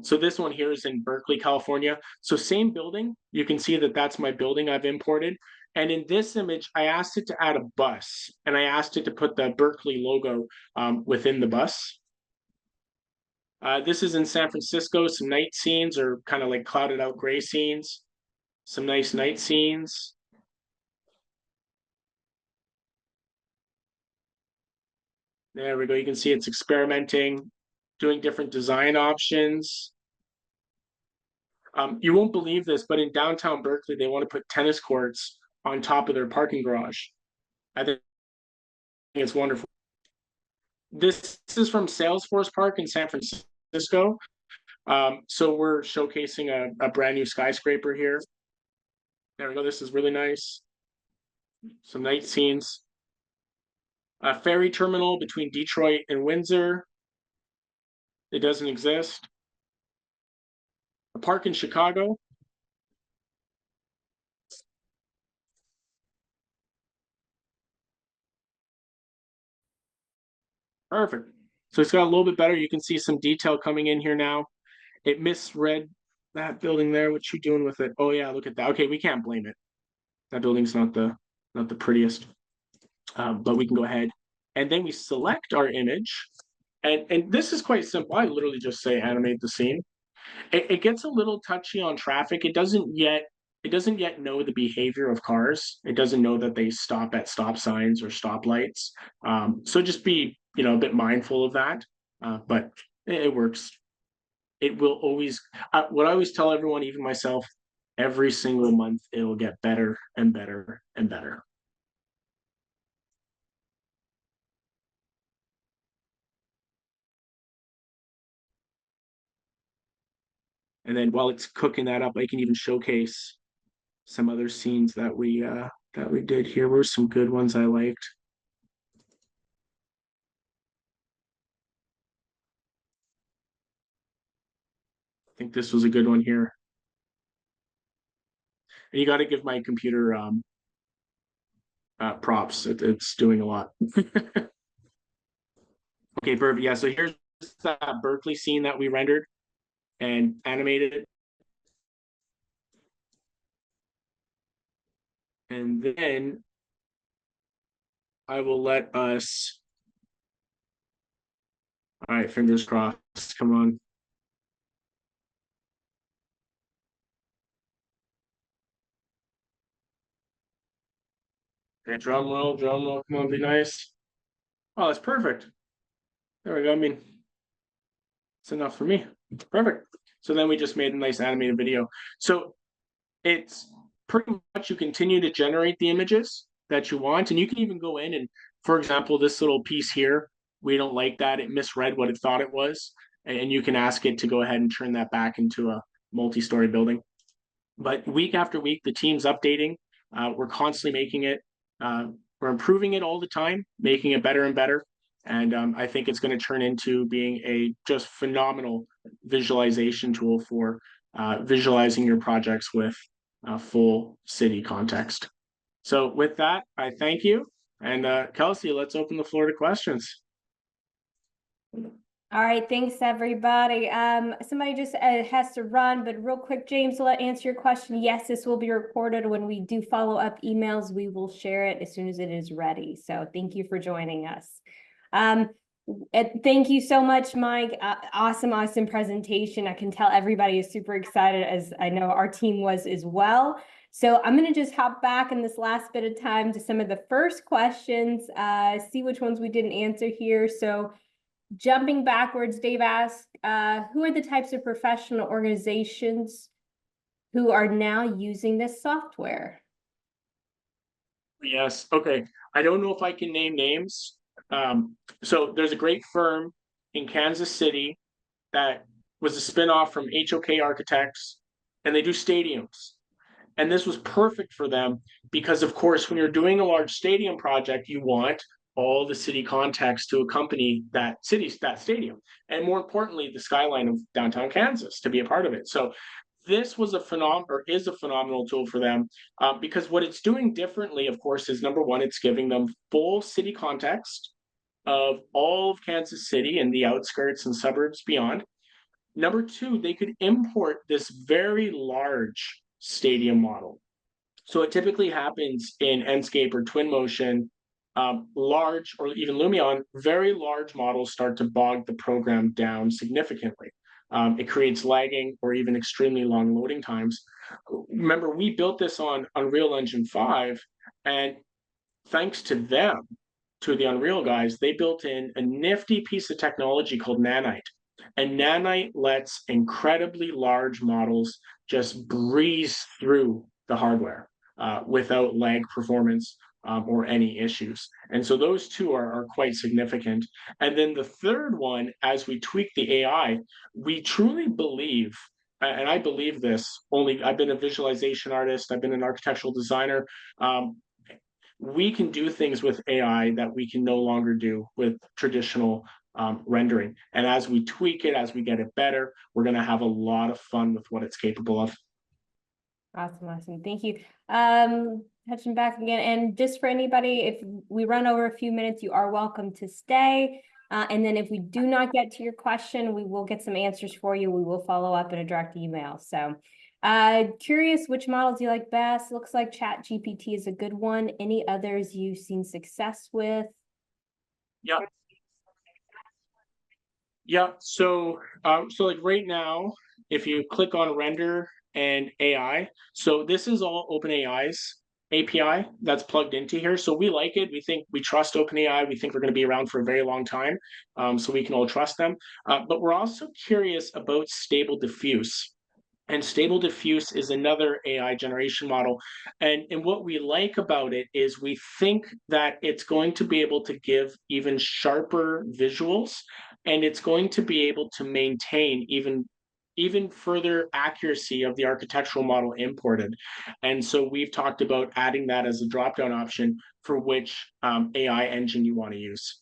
So this one here is in Berkeley, California. So same building, you can see that that's my building I've imported. And in this image, I asked it to add a bus, and I asked it to put the Berkeley logo within the bus. This is in San Francisco, some night scenes or kind of like clouded out gray scenes. Some nice night scenes. There we go. You can see it's experimenting, doing different design options. You won't believe this, but in downtown Berkeley, they want to put tennis courts on top of their parking garage. I think it's wonderful. This is from Salesforce Park in San Francisco. So we're showcasing a brand new skyscraper here. There we go. This is really nice. Some night scenes. A ferry terminal between Detroit and Windsor. It doesn't exist. A park in Chicago. Perfect. So it's got a little bit better. You can see some detail coming in here now. It misread that building there. What you doing with it? Oh yeah, look at that. Okay, we can't blame it. That building's not the prettiest. But we can go ahead and then we select our image. And this is quite simple. I literally just say animate the scene. It gets a little touchy on traffic. It doesn't yet know the behavior of cars. It doesn't know that they stop at stop signs or stoplights. So just be a bit mindful of that. But it works. It will always. What I always tell everyone, even myself, every single month it'll get better and better and better. And then while it's cooking that up, I can even showcase some other scenes that we did here. Were some good ones I liked. I think this was a good one here. And you got to give my computer props. It's doing a lot. Okay, perfect. Yeah, so here's that Berkeley scene that we rendered and animated. And then I will let us. All right, fingers crossed. Come on. Okay, drum roll, drum roll. Come on, be nice. Oh, that's perfect. There we go. I mean, it's enough for me. Perfect. So then we just made a nice animated video. So it's pretty much you continue to generate the images that you want, and you can even go in and, for example, this little piece here, we don't like that. It misread what it thought it was, and you can ask it to go ahead and turn that back into a multi-story building. But week after week, the team's updating. We're constantly making it. We're improving it all the time, making it better and better. And I think it's going to turn into being a just phenomenal visualization tool for visualizing your projects with full city context. So with that, I thank you. And Kelsey, let's open the floor to questions. All right, thanks everybody. Somebody just has to run, but real quick, James, will answer your question. Yes, this will be recorded. When we do follow up emails, we will share it as soon as it is ready. So thank you for joining us. Thank you so much, Mike. Awesome presentation. I can tell everybody is super excited, as I know our team was as well. So I'm going to just hop back in this last bit of time to some of the first questions, see which ones we didn't answer here. So jumping backwards, Dave asked, who are the types of professional organizations who are now using this software? Yes. Okay. I don't know if I can name names. So there's a great firm in Kansas City that was a spinoff from HOK Architects, and they do stadiums. And this was perfect for them because, of course, when you're doing a large stadium project, you want all the city context to accompany that stadium, and more importantly, the skyline of downtown Kansas to be a part of it. So this was is a phenomenal tool for them because what it's doing differently, of course, is number one, it's giving them full city context of all of Kansas City and the outskirts and suburbs beyond. Number two, they could import this very large stadium model. So it typically happens in Enscape or Twinmotion. Large or even Lumion, very large models start to bog the program down significantly. It creates lagging or even extremely long loading times. Remember, we built this on Unreal Engine 5, and thanks to them, to the Unreal guys, they built in a nifty piece of technology called Nanite. And Nanite lets incredibly large models just breeze through the hardware without lag performance or any issues. And so those two are quite significant. And then the third one, as we tweak the AI, we truly believe, and I believe this only, I've been a visualization artist, I've been an architectural designer. We can do things with AI that we can no longer do with traditional rendering. And as we tweak it, as we get it better, we're going to have a lot of fun with what it's capable of. Awesome, awesome. Thank you. Touching back again, and just for anybody, if we run over a few minutes, you are welcome to stay. And then if we do not get to your question, we will get some answers for you. We will follow up in a direct email. So curious which models you like best. Looks like ChatGPT is a good one. Any others you've seen success with? Yeah. Yeah. So like right now, if you click on render and AI, so this is all OpenAI's API that's plugged into here. So we like it. We think we trust OpenAI. We think we're going to be around for a very long time. So we can all trust them. But we're also curious about Stable Diffuse. And Stable Diffuse is another AI generation model. And what we like about it is we think that it's going to be able to give even sharper visuals, and it's going to be able to maintain even further accuracy of the architectural model imported. And so we've talked about adding that as a drop-down option for which AI engine you want to use.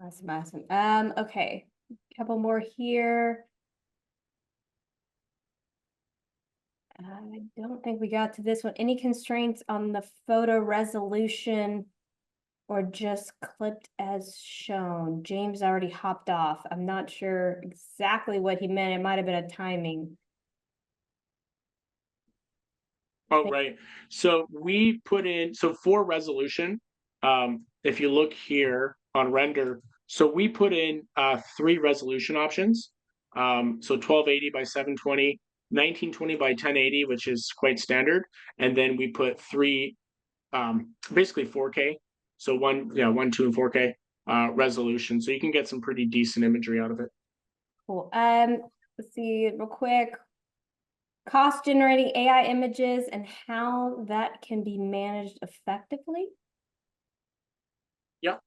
Awesome, awesome. Okay, a couple more here. I don't think we got to this one. Any constraints on the photo resolution or just clipped as shown? James already hopped off. I'm not sure exactly what he meant. It might have been a timing. Oh, right. So we put in, so for resolution, if you look here on render, so we put in 3 resolution options. So 1280 by 720, 1920 by 1080, which is quite standard. And then we put 3, basically 4K. So 1, 2, and 4K resolution. So you can get some pretty decent imagery out of it. Cool. Let's see real quick. Cost generating AI images and how that can be managed effectively. Yeah.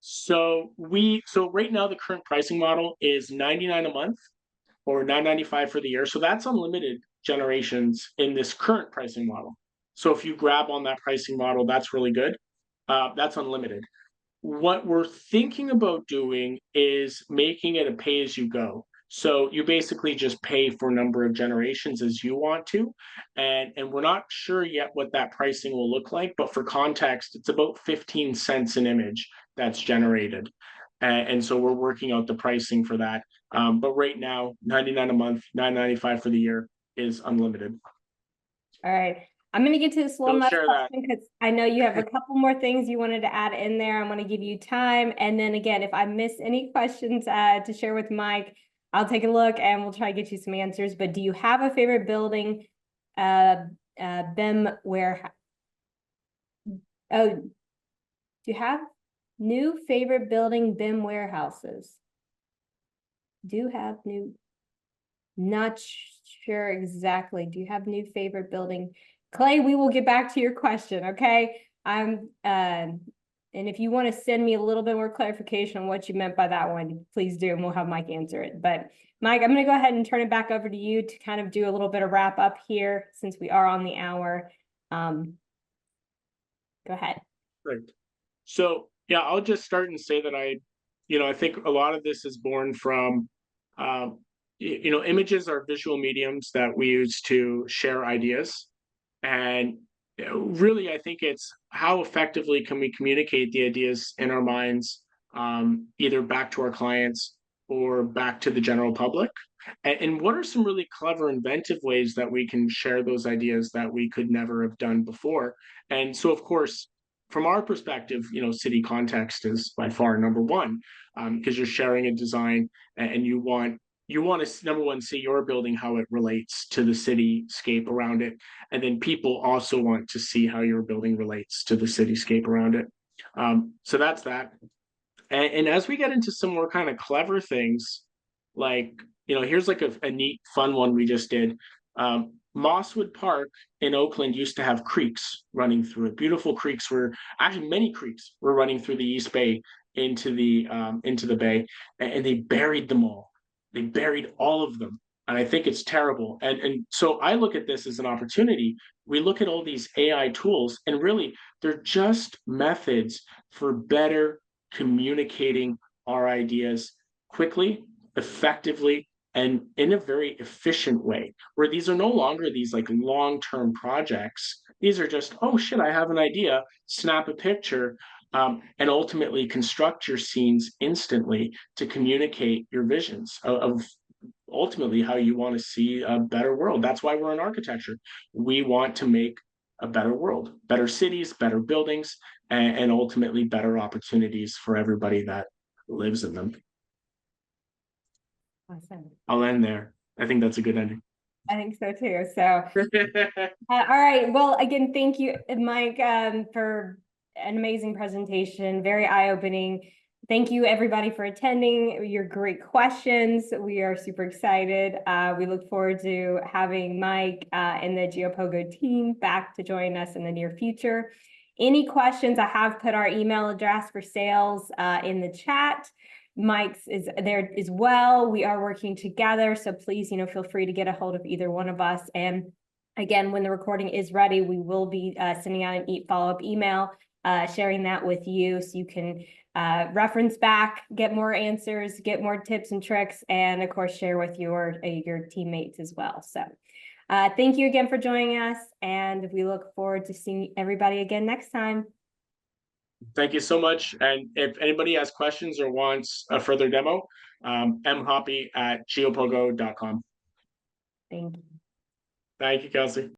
So right now the current pricing model is 99 a month or 9.95 for the year. So that's unlimited generations in this current pricing model. So if you grab on that pricing model, that's really good. That's unlimited. What we're thinking about doing is making it a pay as you go. So you basically just pay for number of generations as you want to. And we're not sure yet what that pricing will look like, but for context, it's about 15 cents an image that's generated. And so we're working out the pricing for that. But right now, 99 a month, 9.95 for the year is unlimited. All right. I'm going to get to this one Don't last share that. question because I know you have a couple more things you wanted to add in there. I'm going to give you time. And then again, if I miss any questions to share with Mike, I'll take a look and we'll try to get you some answers. But do you have a favorite building, BIM warehouse? Oh, do you have new favorite building BIM warehouses? Do have new, not sure exactly. Do you have new favorite building? Clay, we will get back to your question, okay? And if you want to send me a little bit more clarification on what you meant by that one, please do, and we'll have Mike answer it. But Mike, I'm going to go ahead and turn it back over to you to kind of do a little bit of wrap up here since we are on the hour. Go ahead. Right. So yeah, I'll just start and say that I think a lot of this is born from, images are visual mediums that we use to share ideas. And really, I think it's how effectively can we communicate the ideas in our minds, either back to our clients or back to the general public. And what are some really clever, inventive ways that we can share those ideas that we could never have done before? And so, of course, from our perspective, city context is by far number one, because you're sharing a design and you want to, number one, see your building, how it relates to the cityscape around it. And then people also want to see how your building relates to the cityscape around it. So that's that. And as we get into some more kind of clever things, like, here's like a neat, fun one we just did. Mosswood Park in Oakland used to have creeks running through it. Beautiful creeks were actually many creeks were running through the East Bay into the bay, and they buried them all. They buried all of them, and I think it's terrible. And so I look at this as an opportunity. We look at all these AI tools, and really they're just methods for better communicating our ideas quickly, effectively, and in a very efficient way, where these are no longer these like long-term projects. These are just, oh shit, I have an idea, snap a picture, and ultimately construct your scenes instantly to communicate your visions of ultimately how you want to see a better world. That's why we're in architecture. We want to make a better world, better cities, better buildings, and ultimately better opportunities for everybody that lives in them. Awesome. I'll end there. I think that's a good ending. I think so too. So, all right. Well, again, thank you, Mike, for an amazing presentation. Very eye-opening. Thank you, everybody, for attending. Your great questions. We are super excited. We look forward to having Mike and the Geopogo team back to join us in the near future. Any questions? I have put our email address for sales in the chat. Mike's is there as well. We are working together, so please, feel free to get a hold of either one of us. And again, when the recording is ready, we will be sending out an follow-up email, sharing that with you, so you can reference back, get more answers, get more tips and tricks, and of course, share with your teammates as well. So thank you again for joining us, and we look forward to seeing everybody again next time. Thank you so much. And if anybody has questions or wants a further demo, mhoppe@geopogo.com. Thank you. Thank you, Kelsey.